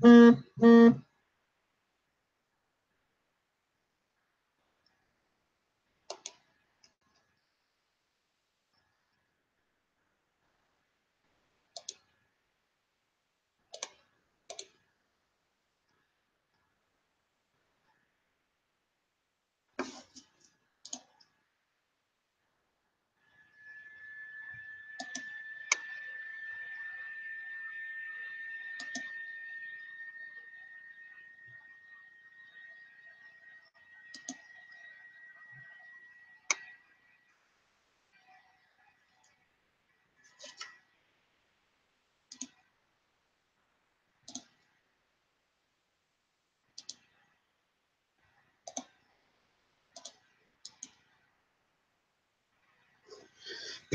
Good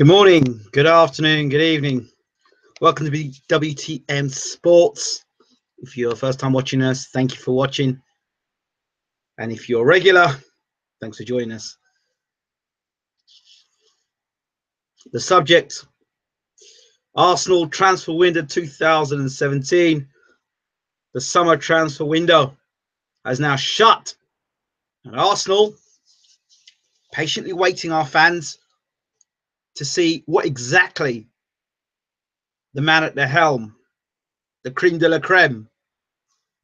morning, good afternoon, good evening. Welcome to BWTM Sports. If you're first time watching us, thank you for watching. And if you're a regular, thanks for joining us. The subject, Arsenal transfer window 2017. The summer transfer window has now shut. And Arsenal, patiently waiting our fans to see what exactly the man at the helm, the creme de la creme,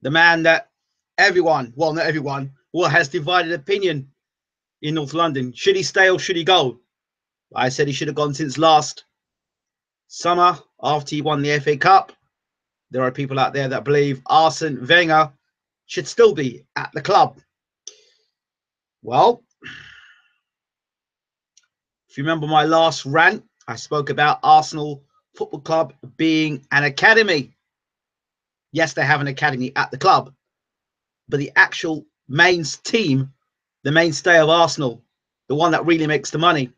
the man that everyone, well, not everyone, has divided opinion in North London. Should he stay or should he go? I said he should have gone since last summer after he won the FA Cup. There are people out there that believe Arsene Wenger should still be at the club. Well, if you remember my last rant, I spoke about Arsenal Football Club being an academy. Yes, they have an academy at the club, but the actual mains team, the mainstay of Arsenal, the one that really makes the money,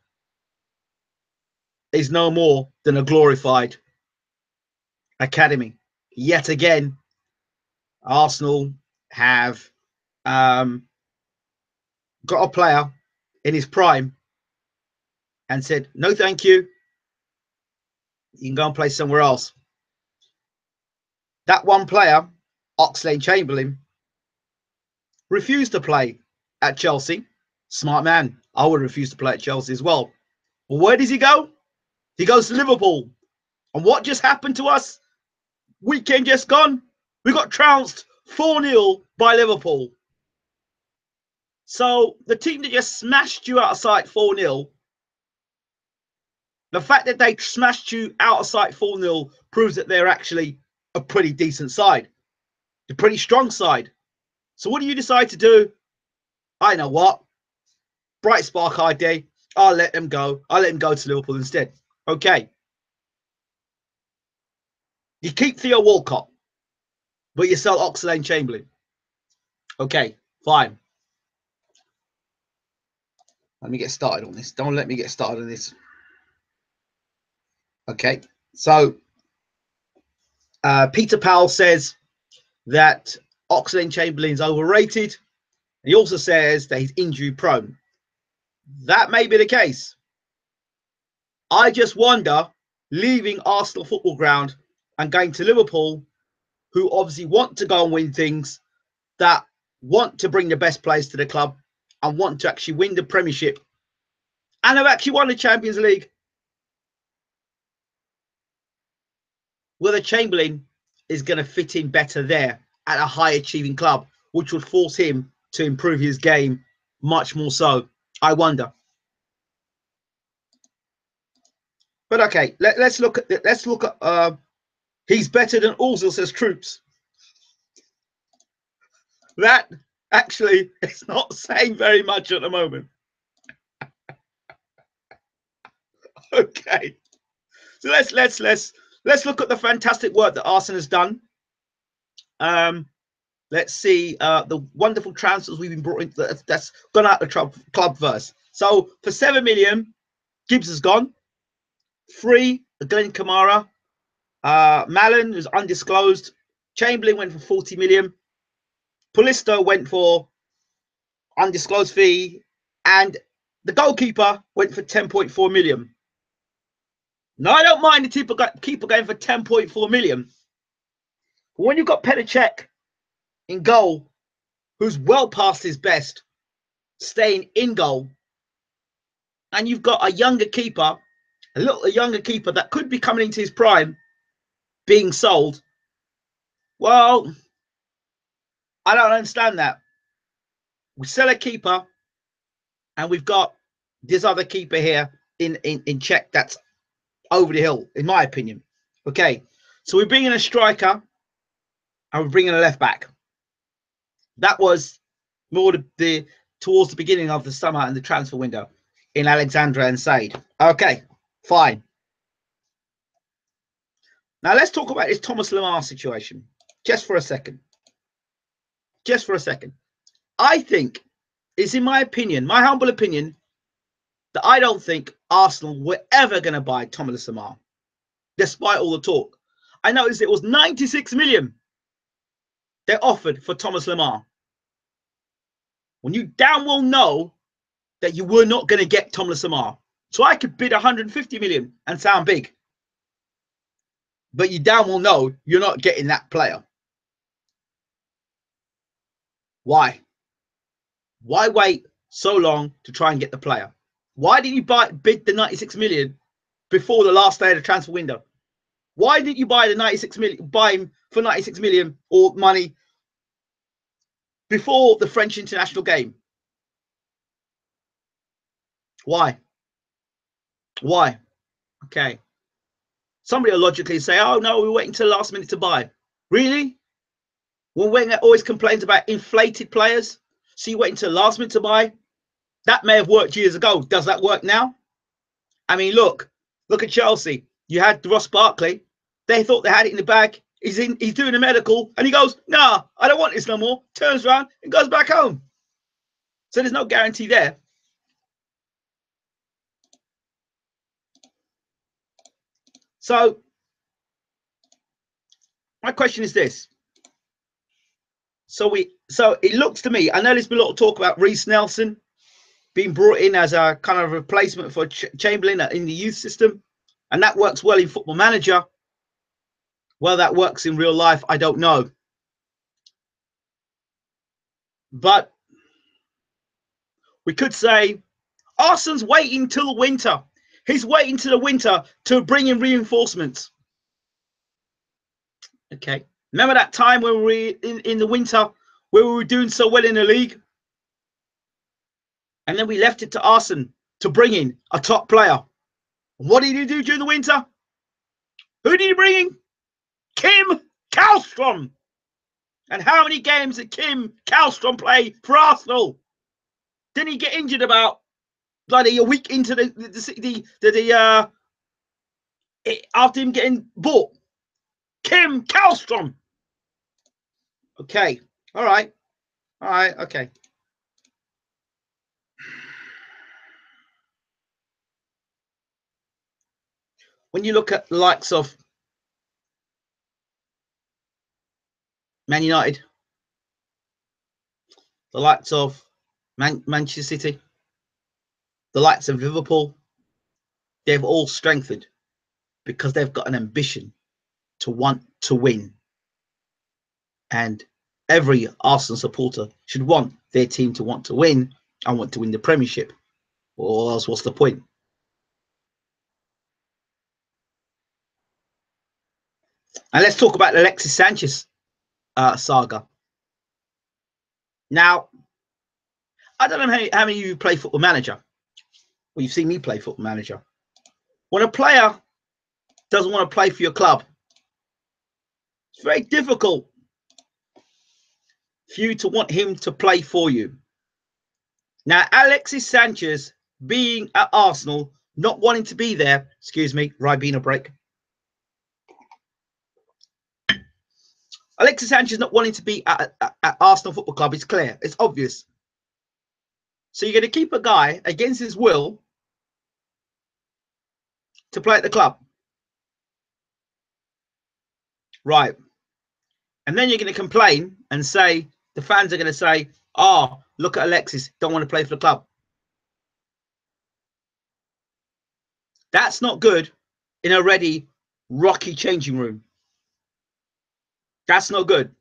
is no more than a glorified academy. Yet again, Arsenal have got a player in his prime and said, no, thank you. You can go and play somewhere else. That one player, Oxlade-Chamberlain, refused to play at Chelsea. Smart man. I would refuse to play at Chelsea as well. But where does he go? He goes to Liverpool. And what just happened to us? Weekend just gone. We got trounced 4-0 by Liverpool. So the team that just smashed you out of sight 4-0, the fact that they smashed you out of sight 4-0 proves that they're actually a pretty decent side, a pretty strong side. So what do you decide to do? I know what. Bright spark idea. I'll let them go. I'll let them go to Liverpool instead. Okay. You keep Theo Walcott, but you sell Oxlade-Chamberlain. Okay, fine. Let me get started on this. Don't let me get started on this. Okay, so Peter Powell says that Oxlade-Chamberlain's overrated. He also says that he's injury prone. That may be the case. I just wonder, leaving Arsenal Football Ground and going to Liverpool, who obviously want to go and win things, that want to bring the best players to the club and want to actually win the Premiership and have actually won the Champions League, whether Chamberlain is going to fit in better there at a high achieving club, which would force him to improve his game much more so. I wonder. But okay, let's look at he's better than Ozil, says Troops. That actually is not saying very much at the moment. Okay, so let's look at the fantastic work that Arsene has done. Let's see the wonderful transfers we've been brought in that's gone out the club first. So for 7 million, Gibbs has gone. 3, Glenn Kamara. Mallon is undisclosed. Chamberlain went for 40 million. Paulisto went for undisclosed fee. And the goalkeeper went for 10.4 million. Now, I don't mind the keeper going for 10.4 million. When you've got Petr Cech in goal, who's well past his best, staying in goal, and you've got a younger keeper, a younger keeper that could be coming into his prime, being sold. Well, I don't understand that. We sell a keeper, and we've got this other keeper here in Cech that's over the hill, in my opinion. Okay, so we're bringing a striker, and we're bringing a left back. That was more towards the beginning of the summer and the transfer window in Alexandra and Said. Okay, fine. Now let's talk about this Thomas Lemar situation just for a second. Just for a second. I think it's, in my opinion, my humble opinion, that I don't think Arsenal were ever going to buy Thomas Lemar, despite all the talk. I noticed it was 96 million they offered for Thomas Lemar, when you damn well know that you were not going to get Thomas Lemar. So I could bid 150 million and sound big, but you damn well know you're not getting that player. Why? Why wait so long to try and get the player? Why didn't you bid the 96 million before the last day of the transfer window? Why didn't you buy the 96 million, buy him for 96 million or money before the French international game? Why? Why? Okay. Somebody will logically say, oh no, we're waiting till the last minute to buy. Really? When Wenger always complains about inflated players, so you wait until the last minute to buy? That may have worked years ago. Does that work now? I mean, look at Chelsea. You had Ross Barkley. They thought they had it in the bag. He's doing a medical, and he goes, "Nah, I don't want this no more." Turns around and goes back home. So there's no guarantee there. So my question is this. So it looks to me, I know there's been a lot of talk about Reece Nelson being brought in as a kind of replacement for Chamberlain in the youth system, and that works well in Football Manager. Well, that works in real life, I don't know. But we could say Arsene's waiting till the winter. He's waiting till the winter to bring in reinforcements. Okay. Remember that time when we were in the winter where we were doing so well in the league? And then we left it to Arsene to bring in a top player. What did he do during the winter? Who did he bring in? Kim Kallstrom. And how many games did Kim Kallstrom play for Arsenal? Didn't he get injured about bloody a week into after him getting bought? Kim Kallstrom. Okay. All right. Okay. When you look at the likes of Man United, the likes of Manchester City, the likes of Liverpool, they've all strengthened because they've got an ambition to want to win. And every Arsenal supporter should want their team to want to win and want to win the Premiership. Or else what's the point? And let's talk about the Alexis Sanchez saga. Now, I don't know how many of you play Football Manager. Well, you've seen me play Football Manager. When a player doesn't want to play for your club, it's very difficult for you to want him to play for you. Now, Alexis Sanchez being at Arsenal, not wanting to be there, excuse me, Ribena break. Alexis Sanchez not wanting to be at Arsenal Football Club is clear. It's obvious. So you're going to keep a guy against his will to play at the club. Right. And then you're going to complain and say, the fans are going to say, oh, look at Alexis, don't want to play for the club. That's not good in a already rocky changing room. That's not good.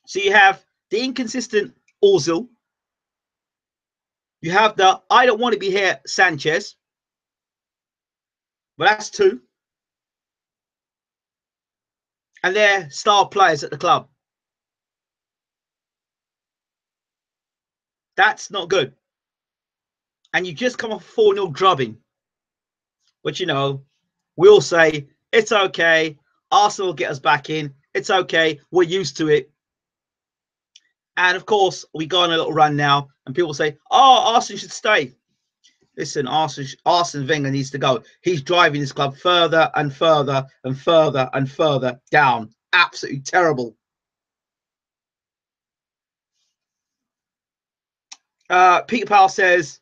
So you have the inconsistent Ozil. You have the I don't want to be here Sanchez. But that's two. And they're star players at the club. That's not good. And you just come off a 4-0 drubbing. Which, you know, we'll say, it's okay. Arsenal will get us back in. It's okay. We're used to it. And, of course, we go on a little run now. And people say, oh, Arsenal should stay. Listen, Arsene Wenger needs to go. He's driving this club further and further and further and further down. Absolutely terrible. Peter Powell says,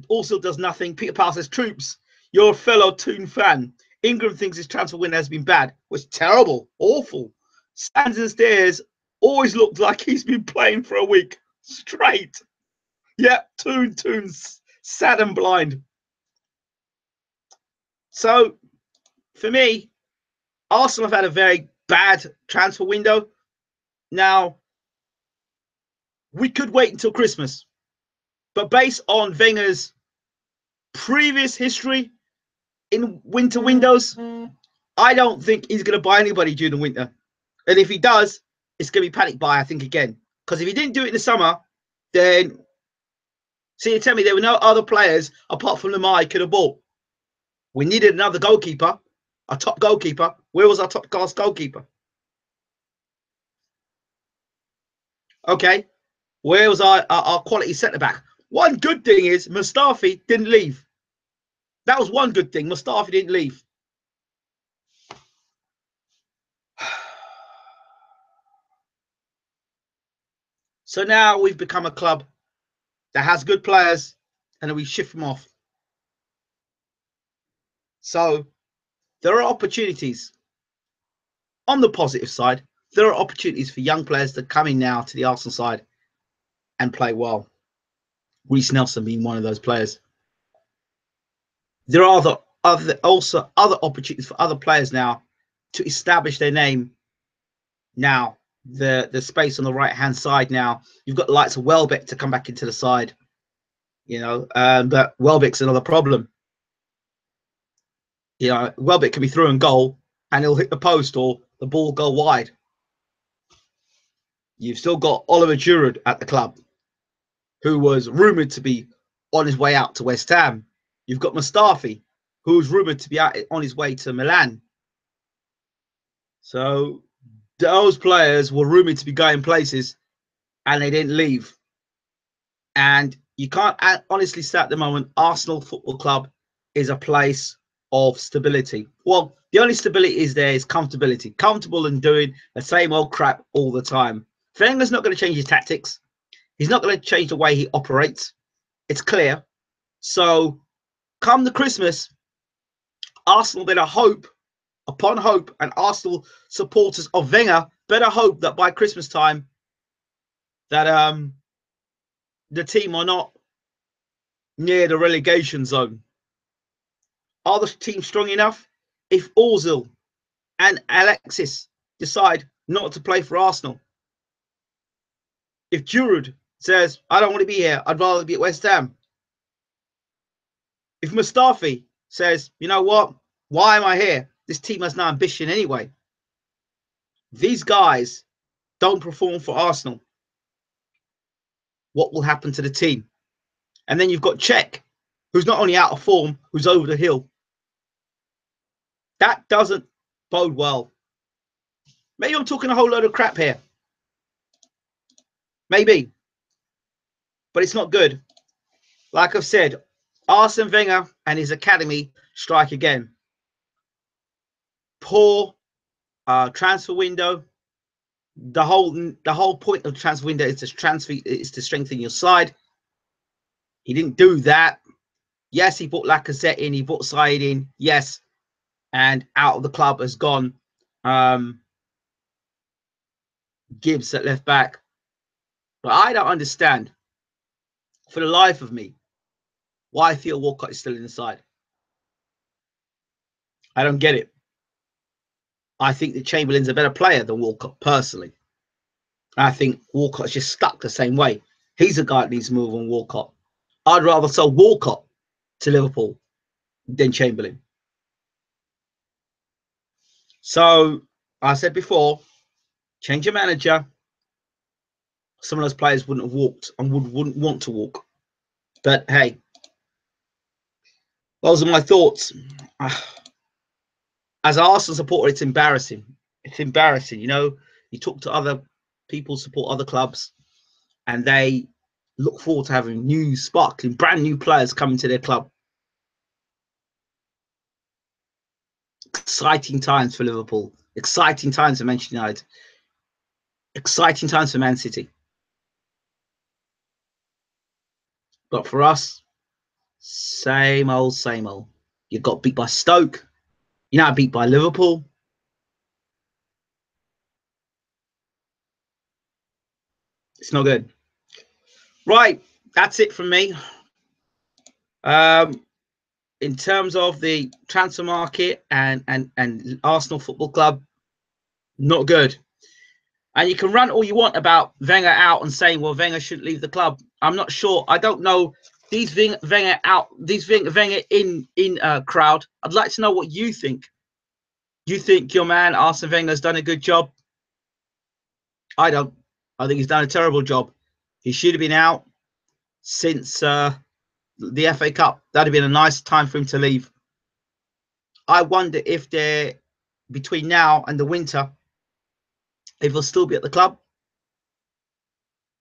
also does nothing. Peter Powell says, troops, you're a fellow Toon fan. Ingram thinks his transfer window has been bad. Was terrible, awful. Stands and stares, always looked like he's been playing for a week straight. Yep, Toon's sad and blind. So, for me, Arsenal have had a very bad transfer window. Now, we could wait until Christmas. But based on Wenger's previous history in winter windows, I don't think he's going to buy anybody during the winter. And if he does, it's going to be panic buy, I think, again. Because if he didn't do it in the summer, then... See, you tell me there were no other players apart from Lamar he could have bought. We needed another goalkeeper, a top goalkeeper. Where was our top class goalkeeper? Okay. Where was our quality centre-back? One good thing is Mustafi didn't leave. That was one good thing. Mustafi didn't leave. So now we've become a club that has good players and then we shift them off. So there are opportunities. On the positive side, there are opportunities for young players that come in now to the Arsenal side and play well. Reece Nelson being one of those players. There are also other opportunities for other players now to establish their name. Now, the space on the right-hand side now, you've got the likes of Welbeck to come back into the side. You know, but Welbeck's another problem. You know, Welbeck can be through and goal and he'll hit the post or the ball go wide. You've still got Oliver Giroud at the club, who was rumoured to be on his way out to West Ham. You've got Mustafi, who's rumoured to be out on his way to Milan. So those players were rumoured to be going places and they didn't leave. And you can't honestly say at the moment Arsenal Football Club is a place of stability. Well, the only stability is there is comfortability. Comfortable in doing the same old crap all the time. Wenger's not going to change his tactics. He's not going to change the way he operates. It's clear. So come the Christmas, Arsenal better hope upon hope, and Arsenal supporters of Wenger better hope that by Christmas time that the team are not near the relegation zone. Are the team strong enough? If Ozil and Alexis decide not to play for Arsenal, if Giroud says, I don't want to be here, I'd rather be at West Ham. If Mustafi says, you know what, why am I here? This team has no ambition anyway. These guys don't perform for Arsenal. What will happen to the team? And then you've got Czech, who's not only out of form, who's over the hill. That doesn't bode well. Maybe I'm talking a whole load of crap here. Maybe. But it's not good. Like I've said, Arsene Wenger and his academy strike again. Poor transfer window. The whole point of the transfer window is to strengthen your side. He didn't do that. Yes, he brought Lacazette in, he brought Said in, yes, and out of the club has gone Gibbs at left back. But I don't understand, for the life of me, why Theo Walcott is still in the side. I don't get it. I think that Chamberlain's a better player than Walcott, personally. I think Walcott's just stuck the same way. He's a guy that needs to move on Walcott. I'd rather sell Walcott to Liverpool than Chamberlain. So I said before, change your manager. Some of those players wouldn't have walked and wouldn't want to walk. But hey, those are my thoughts. As an Arsenal supporter, it's embarrassing. It's embarrassing. You know, you talk to other people, support other clubs, and they look forward to having new, sparkling, brand new players coming to their club. Exciting times for Liverpool. Exciting times for Manchester United. Exciting times for Man City. But for us, same old, same old. You got beat by Stoke. You're now beat by Liverpool. It's not good. Right, that's it from me. In terms of the transfer market and Arsenal Football Club, not good. And you can rant all you want about Wenger out and saying, well, Wenger shouldn't leave the club. I'm not sure. I don't know. These Wenger out, these Wenger in crowd. I'd like to know what you think. You think your man Arsene Wenger has done a good job? I don't. I think he's done a terrible job. He should have been out since the FA Cup. That'd have been a nice time for him to leave. I wonder if they're between now and the winter, if he'll still be at the club.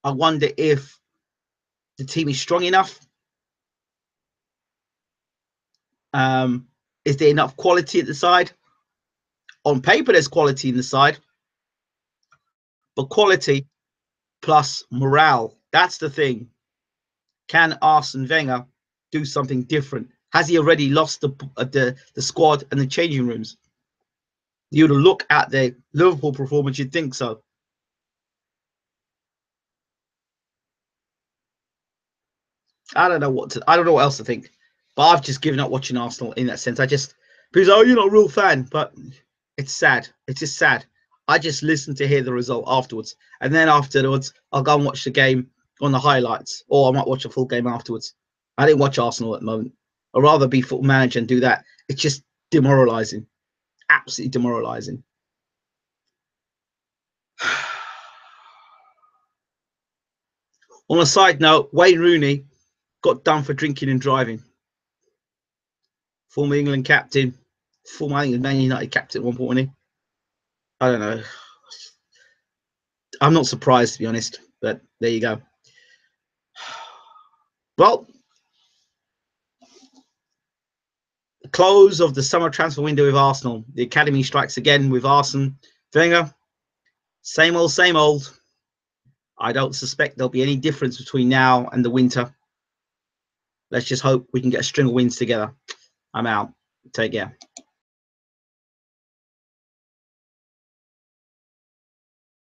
I wonder if the team is strong enough. Is there enough quality at the side? On paper, there's quality in the side, but quality plus morale, that's the thing. Can Arsene Wenger do something different? Has he already lost the squad and the changing rooms? You'd look at the Liverpool performance, you'd think so. I don't know what else to think. But I've just given up watching Arsenal in that sense. Because, oh, you're not a real fan, but it's sad. It's just sad. I just listen to hear the result afterwards. And then afterwards, I'll go and watch the game on the highlights, or I might watch a full game afterwards. I didn't watch Arsenal at the moment. I'd rather be football manager and do that. It's just demoralising. Absolutely demoralising. On a side note, Wayne Rooney got done for drinking and driving. Former England captain, former Man United captain at one point, wasn't he? I don't know. I'm not surprised, to be honest, but there you go. Well, the close of the summer transfer window with Arsenal. The academy strikes again with Arsene Wenger. Same old, same old. I don't suspect there'll be any difference between now and the winter. Let's just hope we can get a string of wins together. I'm out. Take care.